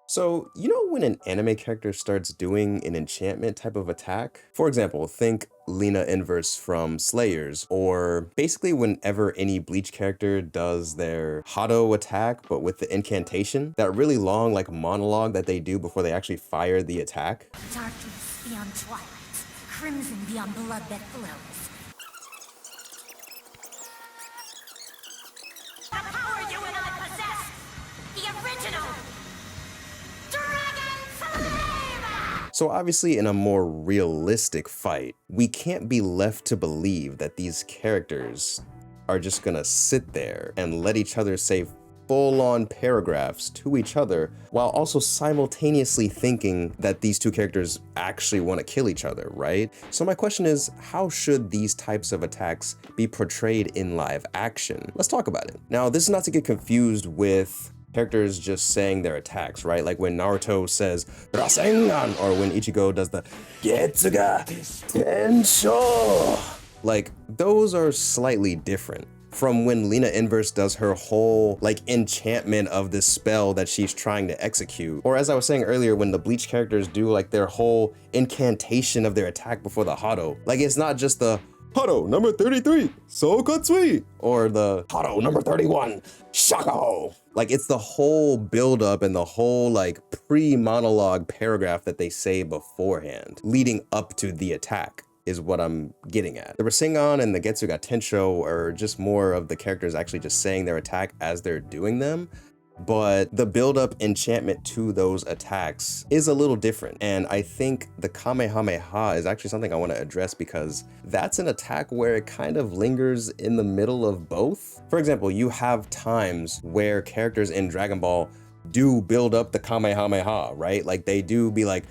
So, you know when an anime character starts doing an enchantment type of attack? For example, think Lena Inverse from Slayers, or basically whenever any Bleach character does their Hado attack, but with the incantation, that really long like monologue that they do before they actually fire the attack. Darkness beyond twilight, crimson beyond blood that flows. The power you and I possess! The original! Dragon Flame! So obviously in a more realistic fight, we can't be left to believe that these characters are just gonna sit there and let each other say full-on paragraphs to each other while also simultaneously thinking that these two characters actually want to kill each other, right? So my question is, how should these types of attacks be portrayed in live action? Let's talk about it. Now, this is not to get confused with characters just saying their attacks, right? Like when Naruto says Rasengan, or when Ichigo does the Getsuga Tensho. Like, those are slightly different from when Lena Inverse does her whole like enchantment of this spell that she's trying to execute. Or as I was saying earlier, when the Bleach characters do like their whole incantation of their attack before the Hado. Like it's not just the Hado number 33, Sokatsui, or the Hado number 31, Shako. Like it's the whole buildup and the whole like pre-monologue paragraph that they say beforehand, leading up to the attack, is what I'm getting at. The Rasengan and the Getsuga Tensho are just more of the characters actually just saying their attack as they're doing them, but the build-up enchantment to those attacks is a little different. And I think the Kamehameha is actually something I want to address because that's an attack where it kind of lingers in the middle of both. For example, you have times where characters in Dragon Ball do build up the Kamehameha, right? Like they do be like,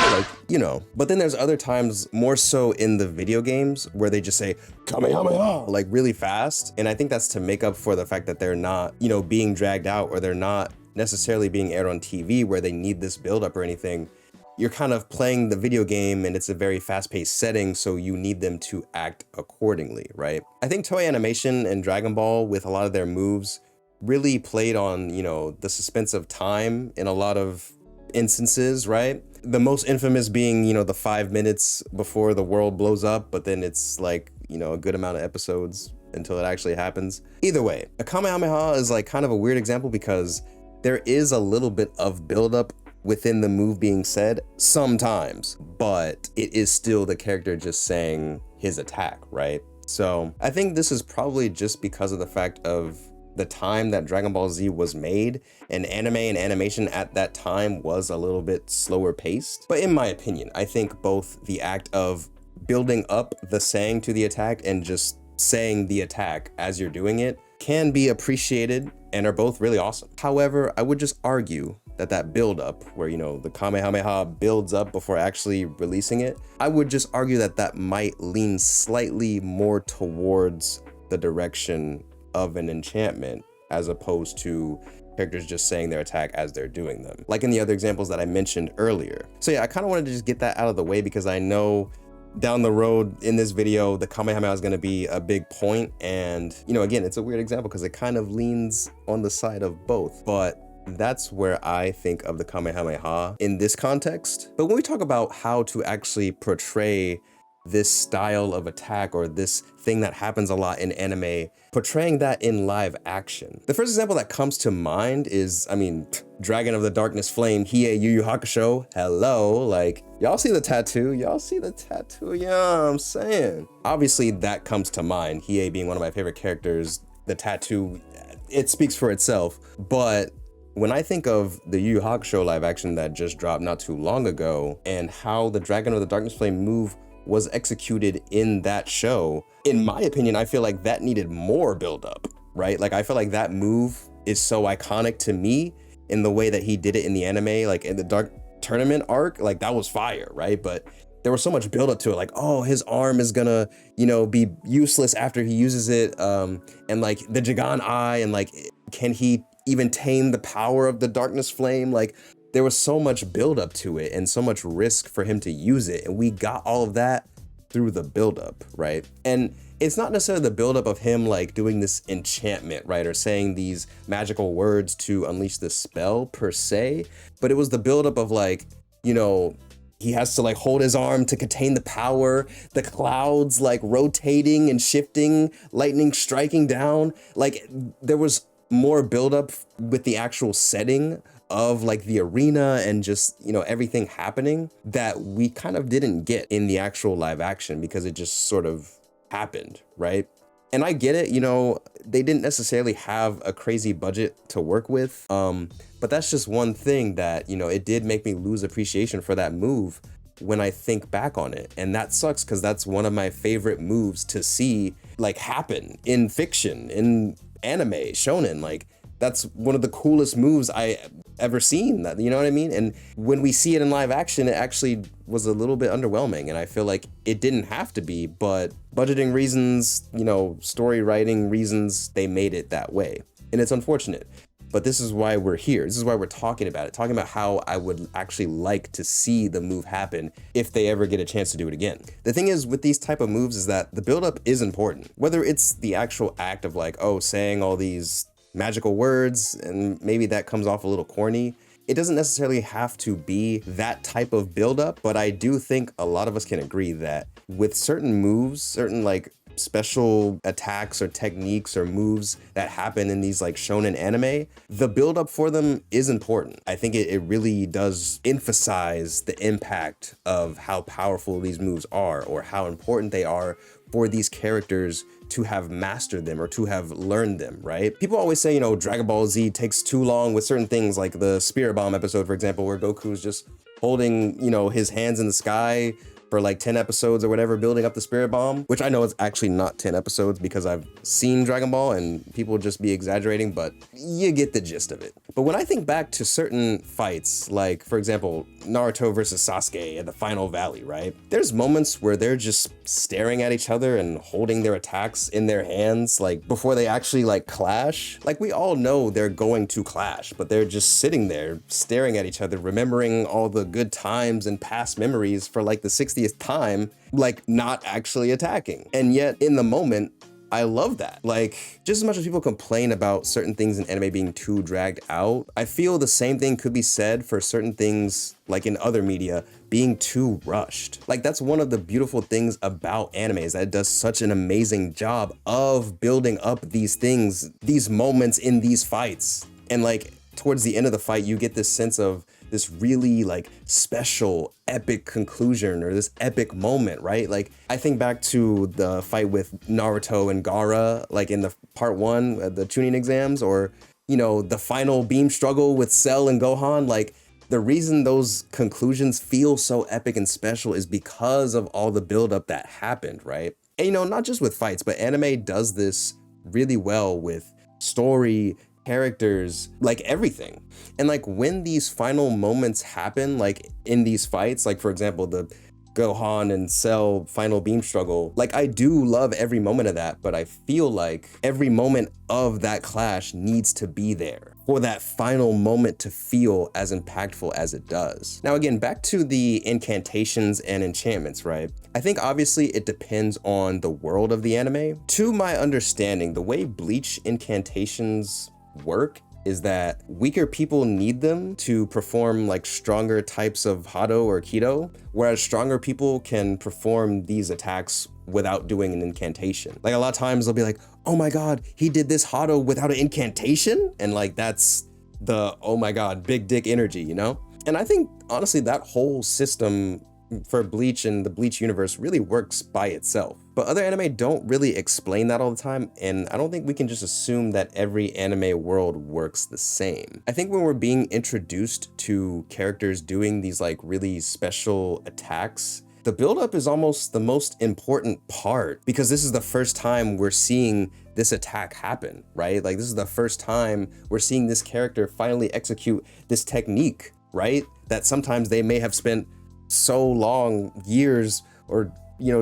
like, you know. But then there's other times, more so in the video games, where they just say Kamehameha like really fast. And I think that's to make up for the fact that they're not, you know, being dragged out, or they're not necessarily being aired on TV where they need this buildup or anything. You're kind of playing the video game and it's a very fast-paced setting, so you need them to act accordingly, right? I think Toei Animation and Dragon Ball, with a lot of their moves, really played on, you know, the suspense of time in a lot of instances, right? The most infamous being, you know, the 5 minutes before the world blows up, but then it's like, you know, a good amount of episodes until it actually happens. Either way, a Kamehameha is like kind of a weird example because there is a little bit of buildup within the move being said sometimes, but it is still the character just saying his attack, right? So I think this is probably just because of the fact of the time that Dragon Ball Z was made, and anime and animation at that time was a little bit slower paced. But in my opinion, I think both the act of building up the saying to the attack and just saying the attack as you're doing it can be appreciated and are both really awesome. However, I would just argue that build up where, you know, the Kamehameha builds up before actually releasing it, I would just argue that might lean slightly more towards the direction of an enchantment as opposed to characters just saying their attack as they're doing them, like in the other examples that I mentioned earlier. So yeah, I kind of wanted to just get that out of the way because I know down the road in this video, the Kamehameha is going to be a big point. And, you know, again, it's a weird example because it kind of leans on the side of both, but that's where I think of the Kamehameha in this context. But when we talk about how to actually portray this style of attack or this thing that happens a lot in anime, portraying that in live action, the first example that comes to mind is, I mean, Dragon of the Darkness Flame, Hiei Yu Yu Hakusho, hello, like, y'all see the tattoo? Y'all see the tattoo? Yeah, I'm saying. Obviously that comes to mind, Hiei being one of my favorite characters, the tattoo, it speaks for itself. But when I think of the Yu Yu Hakusho live action that just dropped not too long ago, and how the Dragon of the Darkness Flame move was executed in that show, in my opinion, I feel like that needed more buildup, right? Like I feel like that move is so iconic to me in the way that he did it in the anime, like in the Dark Tournament arc, like that was fire, right? But there was so much buildup to it, like, oh, his arm is gonna, you know, be useless after he uses it, and like the Jagan Eye, and like, can he even tame the power of the Darkness Flame? Like, there was so much buildup to it and so much risk for him to use it, and we got all of that through the buildup, right? And it's not necessarily the buildup of him like doing this enchantment, right? Or saying these magical words to unleash the spell per se, but it was the buildup of like, you know, he has to like hold his arm to contain the power, the clouds like rotating and shifting, lightning striking down. Like there was more buildup with the actual setting of like the arena and just, you know, everything happening that we kind of didn't get in the actual live action because it just sort of happened, right? And I get it, you know, they didn't necessarily have a crazy budget to work with, but that's just one thing that, you know, it did make me lose appreciation for that move when I think back on it. And that sucks because that's one of my favorite moves to see like happen in fiction, in anime, shonen. Like that's one of the coolest moves I ever seen, that, you know what I mean? And when we see it in live action, it actually was a little bit underwhelming, and I feel like it didn't have to be, but budgeting reasons, you know, story writing reasons, they made it that way. And it's unfortunate, but this is why we're here. This is why we're talking about it, talking about how I would actually like to see the move happen if they ever get a chance to do it again. The thing is with these type of moves is that the buildup is important, whether it's the actual act of like, oh, saying all these magical words, and maybe that comes off a little corny. It doesn't necessarily have to be that type of buildup, but I do think a lot of us can agree that with certain moves, certain like special attacks or techniques or moves that happen in these like shonen anime, the buildup for them is important. I think it really does emphasize the impact of how powerful these moves are or how important they are for these characters to have mastered them or to have learned them, right? People always say, you know, Dragon Ball Z takes too long with certain things, like the Spirit Bomb episode, for example, where Goku's just holding, you know, his hands in the sky for like 10 episodes or whatever, building up the Spirit Bomb, which I know is actually not 10 episodes because I've seen Dragon Ball and people just be exaggerating, but you get the gist of it. But when I think back to certain fights, like for example, Naruto versus Sasuke at the Final Valley, right? There's moments where they're just staring at each other and holding their attacks in their hands, like before they actually like clash. Like we all know they're going to clash, but they're just sitting there staring at each other, remembering all the good times and past memories for like the 60th time, like not actually attacking. And yet in the moment, I love that. Like, just as much as people complain about certain things in anime being too dragged out, I feel the same thing could be said for certain things like in other media being too rushed. Like that's one of the beautiful things about anime, is that it does such an amazing job of building up these things, these moments in these fights. And like towards the end of the fight, you get this sense of this really like special epic conclusion or this epic moment, right? Like I think back to the fight with Naruto and Gaara, like in the part 1, the Chunin exams, or, you know, the final beam struggle with Cell and Gohan. Like the reason those conclusions feel so epic and special is because of all the buildup that happened, right? And, you know, not just with fights, but anime does this really well with story, characters, like everything. And like when these final moments happen, like in these fights, like for example, the Gohan and Cell final beam struggle, like I do love every moment of that, but I feel like every moment of that clash needs to be there for that final moment to feel as impactful as it does. Now again, back to the incantations and enchantments, right? I think obviously it depends on the world of the anime. To my understanding, the way Bleach incantations work is that weaker people need them to perform like stronger types of Hado or Kido, whereas stronger people can perform these attacks without doing an incantation. Like a lot of times they'll be like, oh my god, he did this Hado without an incantation? And like that's the, oh my god, big dick energy, you know? And I think honestly that whole system for Bleach and the Bleach universe really works by itself. But other anime don't really explain that all the time, and I don't think we can just assume that every anime world works the same. I think when we're being introduced to characters doing these like really special attacks, the buildup is almost the most important part, because this is the first time we're seeing this attack happen, right? Like this is the first time we're seeing this character finally execute this technique, right? That sometimes they may have spent so long, years, or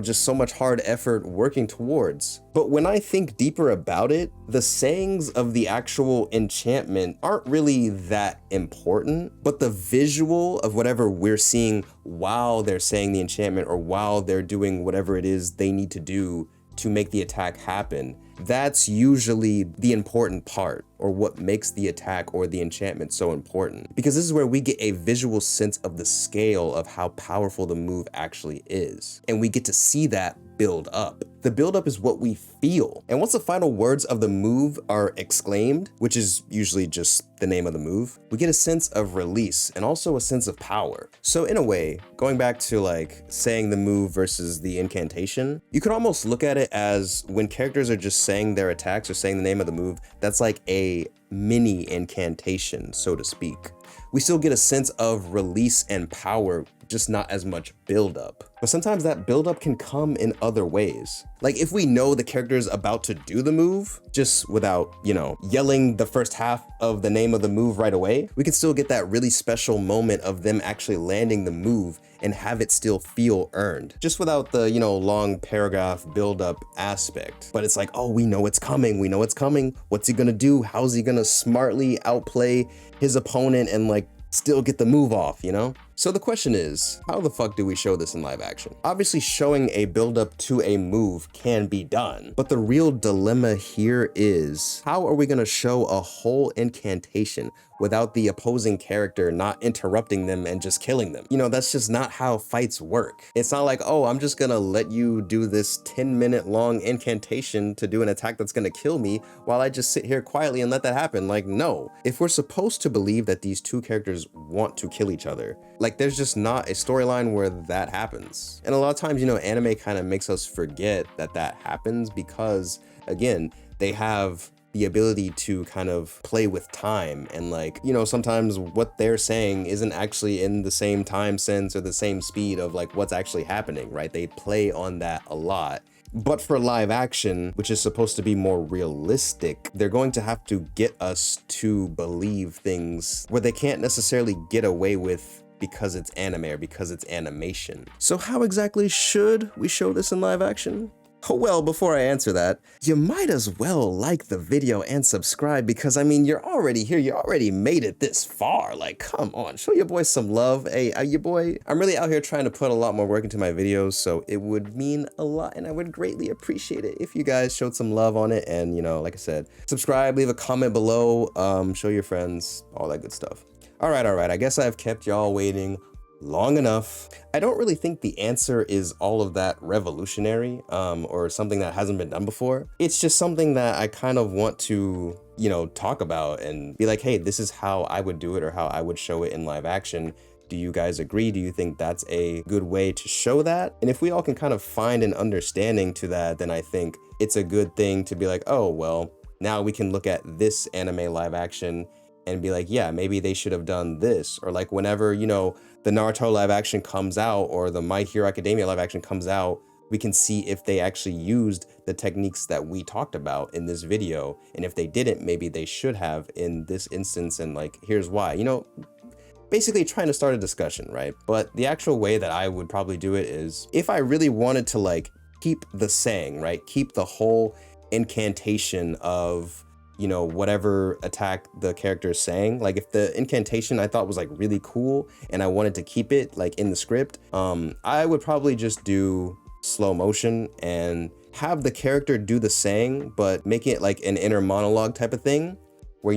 just so much hard effort working towards. But when I think deeper about it, the sayings of the actual enchantment aren't really that important, but the visual of whatever we're seeing while they're saying the enchantment or while they're doing whatever it is they need to do to make the attack happen, that's usually the important part, or what makes the attack or the enchantment so important. Because this is where we get a visual sense of the scale of how powerful the move actually is. And we get to see that build up. The build up is what we feel. And once the final words of the move are exclaimed, which is usually just the name of the move, we get a sense of release and also a sense of power. So in a way, going back to like saying the move versus the incantation, you could almost look at it as when characters are just saying their attacks or saying the name of the move, that's like a mini incantation, so to speak. We still get a sense of release and power, just not as much buildup. But sometimes that buildup can come in other ways. Like if we know the character is about to do the move, just without, yelling the first half of the name of the move right away, we can still get that really special moment of them actually landing the move and have it still feel earned. Just without the, long paragraph buildup aspect. But it's like, oh, we know it's coming. We know it's coming. What's he gonna do? How's he gonna smartly outplay his opponent and like still get the move off, So the question is, how the fuck do we show this in live action? Obviously showing a buildup to a move can be done, but the real dilemma here is, how are we gonna show a whole incantation without the opposing character not interrupting them and just killing them? That's just not how fights work. It's not like, oh, I'm just gonna let you do this 10-minute long incantation to do an attack that's gonna kill me while I just sit here quietly and let that happen. Like, no. If we're supposed to believe that these two characters want to kill each other, like there's just not a storyline where that happens. And a lot of times, anime kind of makes us forget that that happens because, again, they have the ability to kind of play with time and like, sometimes what they're saying isn't actually in the same time sense or the same speed of like what's actually happening, right? They play on that a lot. But for live action, which is supposed to be more realistic, they're going to have to get us to believe things where they can't necessarily get away with because it's anime or because it's animation. So how exactly should we show this in live action? Well, before I answer that, you might as well like the video and subscribe because, you're already here. You already made it this far. Like, come on, show your boy some love. Hey, your boy, I'm really out here trying to put a lot more work into my videos, so it would mean a lot, and I would greatly appreciate it if you guys showed some love on it and, like I said, subscribe, leave a comment below, show your friends, all that good stuff. All right, I guess I've kept y'all waiting long enough. I don't really think the answer is all of that revolutionary or something that hasn't been done before. It's just something that I kind of want to, talk about and be like, hey, this is how I would do it or how I would show it in live action. Do you guys agree? Do you think that's a good way to show that? And if we all can kind of find an understanding to that, then I think it's a good thing to be like, oh, well, now we can look at this anime live action and be like, yeah, maybe they should have done this. Or like whenever, the Naruto live action comes out or the My Hero Academia live action comes out, we can see if they actually used the techniques that we talked about in this video. And if they didn't, maybe they should have in this instance. And like, here's why, basically trying to start a discussion, right? But the actual way that I would probably do it is if I really wanted to like keep the saying, right? Keep the whole incantation of, whatever attack the character is saying. Like if the incantation I thought was like really cool and I wanted to keep it like in the script, I would probably just do slow motion and have the character do the saying, but make it like an inner monologue type of thing where,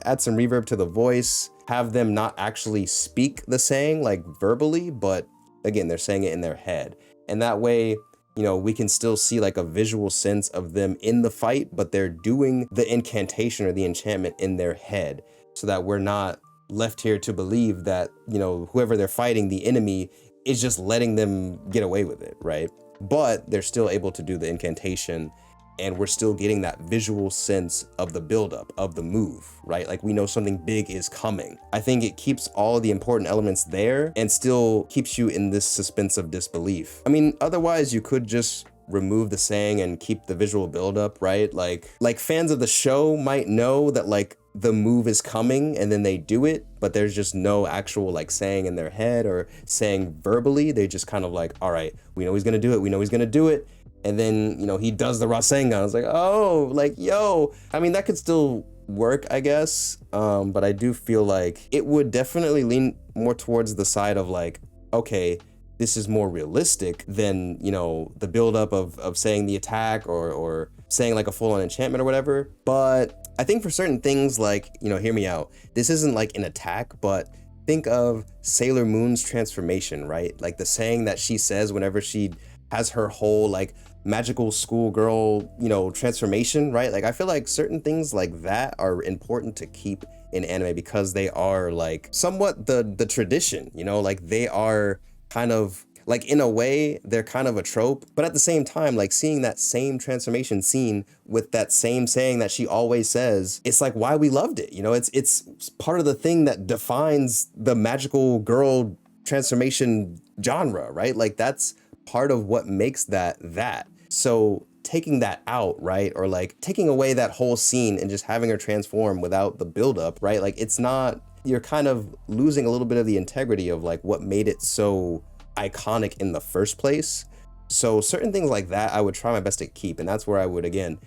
add some reverb to the voice, have them not actually speak the saying like verbally, but again, they're saying it in their head. And that way, we can still see like a visual sense of them in the fight, but they're doing the incantation or the enchantment in their head so that we're not left here to believe that, whoever they're fighting, the enemy, is just letting them get away with it, right? But they're still able to do the incantation and we're still getting that visual sense of the buildup of the move, right? Like we know something big is coming. I think it keeps all of the important elements there and still keeps you in this suspense of disbelief. Otherwise you could just remove the saying and keep the visual buildup, right? Like fans of the show might know that like the move is coming and then they do it, but there's just no actual like saying in their head or saying verbally. They just kind of like, all right, we know he's gonna do it, we know he's gonna do it. And then, you know, he does the Rasengan. It's like, oh, like, yo. I mean, that could still work, I guess. But I do feel like it would definitely lean more towards the side of like, okay, this is more realistic than, you know, the buildup of saying the attack or saying like a full-on enchantment or whatever. But I think for certain things, like, you know, hear me out. This isn't like an attack, but think of Sailor Moon's transformation, right? Like the saying that she says whenever she has her whole like magical schoolgirl, you know, transformation, right? Like I feel like certain things like that are important to keep in anime because they are like somewhat the tradition, you know, like they are kind of like, in a way, they're kind of a trope, but at the same time, like seeing that same transformation scene with that same saying that she always says, it's like why we loved it. You know, it's part of the thing that defines the magical girl transformation genre, right? Like that's part of what makes that. So taking that out, right? Or like taking away that whole scene and just having her transform without the buildup, right? Like it's not, you're kind of losing a little bit of the integrity of like what made it so iconic in the first place. So certain things like that I would try my best to keep, and that's where I would, again,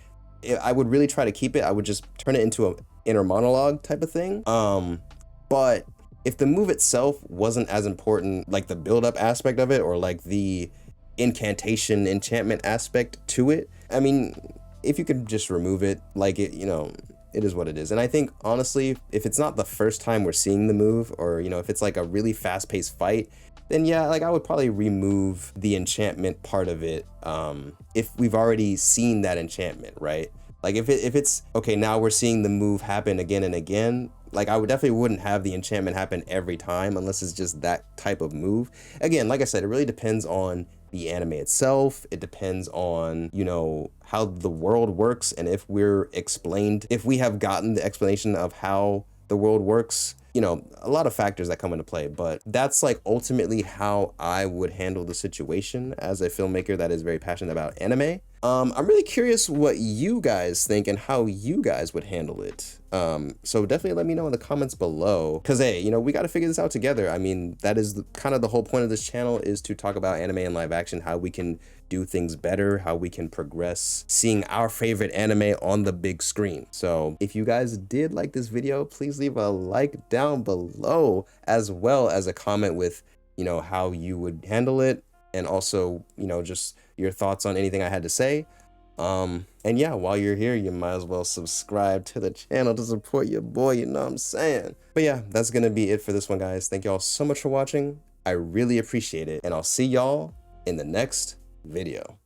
if I would really try to keep it, I would just turn it into an inner monologue type of thing. But if the move itself wasn't as important, like the build-up aspect of it or like the incantation enchantment aspect to it, I mean, if you could just remove it, like it, you know, it is what it is. And I think honestly, if it's not the first time we're seeing the move, or, you know, if it's like a really fast-paced fight, then yeah, like I would probably remove the enchantment part of it if we've already seen that enchantment, right? Like if it's okay, now we're seeing the move happen again and again, like I would definitely wouldn't have the enchantment happen every time unless it's just that type of move. Again, like I said, it really depends on the anime itself. It depends on, you know, how the world works, and if we have gotten the explanation of how the world works, you know, a lot of factors that come into play. But that's like ultimately how I would handle the situation as a filmmaker that is very passionate about anime. I'm really curious what you guys think and how you guys would handle it. So definitely let me know in the comments below, because hey, you know, we got to figure this out together. I mean, that is kind of the whole point of this channel, is to talk about anime and live action, how we can do things better, how we can progress seeing our favorite anime on the big screen. So if you guys did like this video, please leave a like down below, as well as a comment with, you know, how you would handle it, and also, you know, just your thoughts on anything I had to say. And yeah, while you're here, you might as well subscribe to the channel to support your boy, you know what I'm saying? But yeah, that's gonna be it for this one, guys. Thank y'all so much for watching. I really appreciate it, and I'll see y'all in the next video.